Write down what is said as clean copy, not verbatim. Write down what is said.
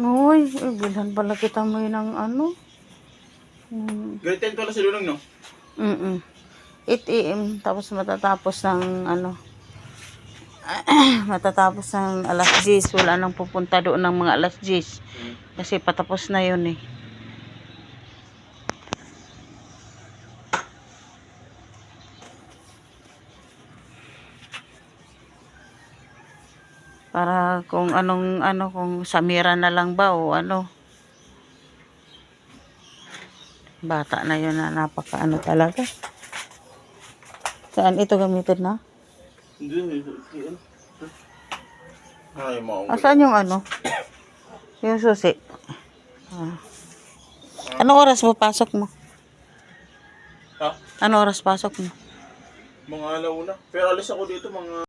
Uy, bilhan pala kita mo yun ng ano. Grade 10 pala si Lunang, no? 8 AM. Tapos matatapos ng ano. Matatapos ng alas 10. Wala nang pupunta doon ng mga alas 10. Kasi patapos na yun eh. Para kung anong ano, kung Samira na lang ba o ano. Bata na yun na napaka-ano talaga. Saan ito gamitin na? Hindi, ay, maunggol. Saan yung ano? Yung susi. Anong oras mo pasok mo? Ha? Anong oras pasok mo? Mga alauna. Pero alis ako dito mga